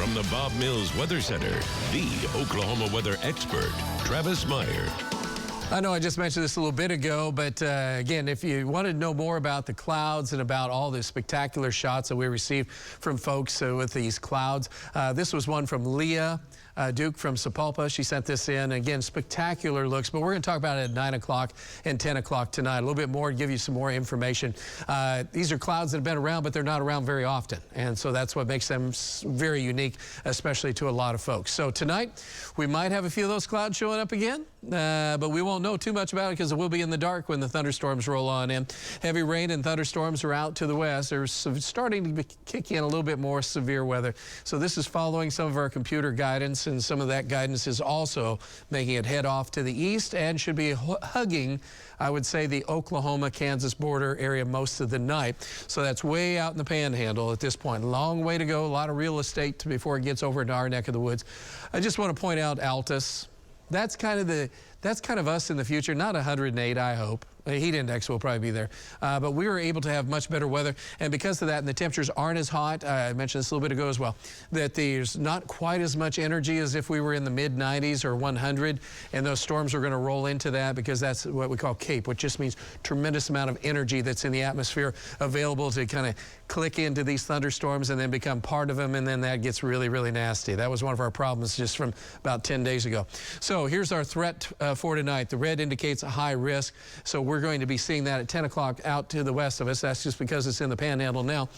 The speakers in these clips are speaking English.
From the Bob Mills Weather Center, the Oklahoma weather expert, Travis Meyer. I know I just mentioned this a little bit ago, but again, if you want to know more about the clouds and about all the spectacular shots that we received from folks with these clouds, this was one from Leah Duke from Sapulpa. She sent this in. Again, spectacular looks, but we're going to talk about it at 9 o'clock and 10 o'clock tonight. A little bit more to give you some more information. These are clouds that have been around, but they're not around very often, and so that's what makes them very unique, especially to a lot of folks. So tonight, we might have a few of those clouds showing up again, but we won't know too much about it because it will be in the dark when the thunderstorms roll on in. Heavy rain and thunderstorms are out to the west. They're starting to kick in a little bit more severe weather. So this is following some of our computer guidance, and some of that guidance is also making it head off to the east and should be hugging, I would say, the Oklahoma-Kansas border area most of the night. So that's way out in the panhandle at this point. Long way to go, a lot of real estate before it gets over into our neck of the woods. I just want to point out Altus. That's kind of us in the future. Not 108, I hope. The heat index will probably be there. But we were able to have much better weather. And because of that, and the temperatures aren't as hot, I mentioned this a little bit ago as well, that there's not quite as much energy as if we were in the mid-90s or 100. And those storms are going to roll into that because that's what we call CAPE, which just means tremendous amount of energy that's in the atmosphere available to kind of click into these thunderstorms and then become part of them. And then that gets really, really nasty. That was one of our problems just from about 10 days ago. So here's our threat for tonight. The red indicates a high risk. So we're going to be seeing that at 10 o'clock out to the west of us. That's just because it's in the panhandle now.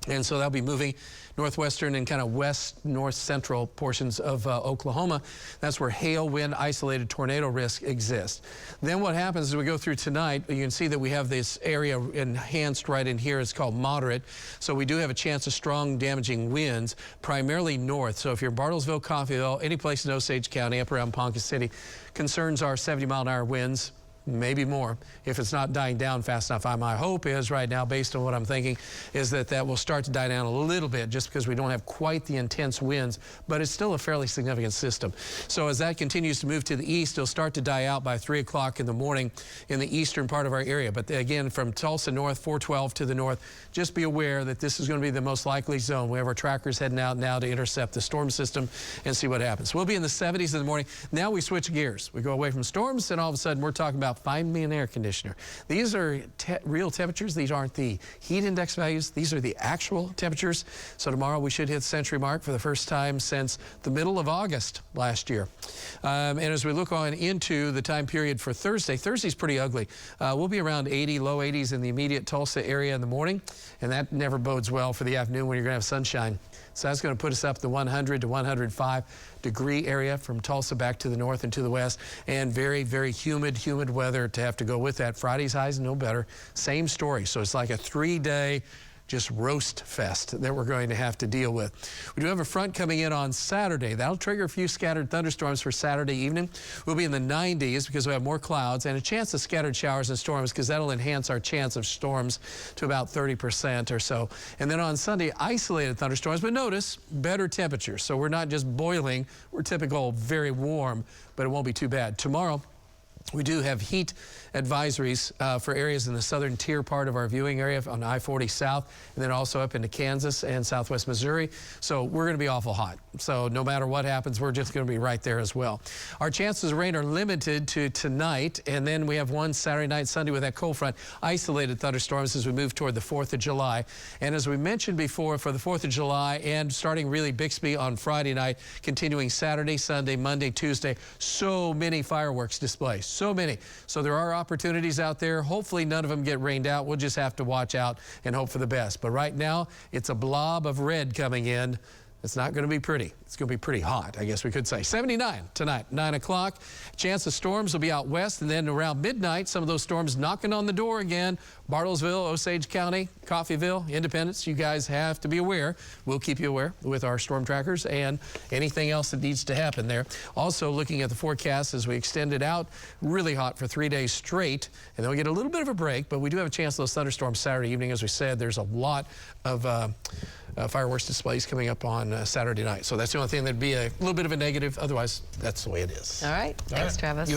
And so that'll be moving northwestern and kind of west, north central portions of Oklahoma. That's where hail, wind, isolated tornado risk exists. Then what happens as we go through tonight, you can see that we have this area enhanced right in here. It's called moderate. So we do have a chance of strong damaging winds, primarily north. So if you're in Bartlesville, Coffeyville, any place in Osage County, up around Ponca City, concerns are 70-mile-an-hour winds. Maybe more if it's not dying down fast enough. My hope is right now, based on what I'm thinking, is that that will start to die down a little bit just because we don't have quite the intense winds, but it's still a fairly significant system. So as that continues to move to the east, it'll start to die out by 3 o'clock in the morning in the eastern part of our area. But again, from Tulsa north, 412 to the north, just be aware that this is going to be the most likely zone. We have our trackers heading out now to intercept the storm system and see what happens. We'll be in the 70s in the morning. Now we switch gears. We go away from storms, and all of a sudden we're talking about find me an air conditioner. These are real temperatures. These aren't the heat index values. These are the actual temperatures. So tomorrow we should hit the century mark for the first time since the middle of August last year. And as we look on into the time period for Thursday, Thursday's pretty ugly. We'll be around 80, low 80s in the immediate Tulsa area in the morning, and that never bodes well for the afternoon when you're going to have sunshine. So that's going to put us up the 100 to 105 degree area from Tulsa back to the north and to the west, and very, very humid weather to have to go with that. Friday's highs no better. Same story. So it's like a 3-day just roast fest that we're going to have to deal with. We do have a front coming in on Saturday. That'll trigger a few scattered thunderstorms for Saturday evening. We'll be in the 90s because we have more clouds and a chance of scattered showers and storms because that'll enhance our chance of storms to about 30% or so. And then on Sunday, isolated thunderstorms, but notice better temperatures. So we're not just boiling, we're typical very warm, but it won't be too bad. Tomorrow, we do have heat advisories for areas in the southern tier part of our viewing area on I-40 South, and then also up into Kansas and southwest Missouri. So we're going to be awful hot. So no matter what happens, we're just going to be right there as well. Our chances of rain are limited to tonight, and then we have one Saturday night, Sunday with that cold front, isolated thunderstorms as we move toward the 4th of July. And as we mentioned before, for the 4th of July and starting really Bixby on Friday night, continuing Saturday, Sunday, Monday, Tuesday, so many fireworks displays. So many. So there are opportunities out there. Hopefully none of them get rained out. We'll just have to watch out and hope for the best. But right now, it's a blob of red coming in. It's not going to be pretty. It's going to be pretty hot, I guess we could say. 79 tonight, 9 o'clock. Chance of storms will be out west, and then around midnight, some of those storms knocking on the door again. Bartlesville, Osage County, Coffeyville, Independence. You guys have to be aware. We'll keep you aware with our storm trackers and anything else that needs to happen there. Also, looking at the forecast as we extend it out, really hot for 3 days straight, and then we get a little bit of a break, but we do have a chance of those thunderstorms Saturday evening. As we said, there's a lot of fireworks displays coming up on Saturday night. So that's the only thing that'd be a little bit of a negative. Otherwise, that's the way it is. All right. Thanks, Travis.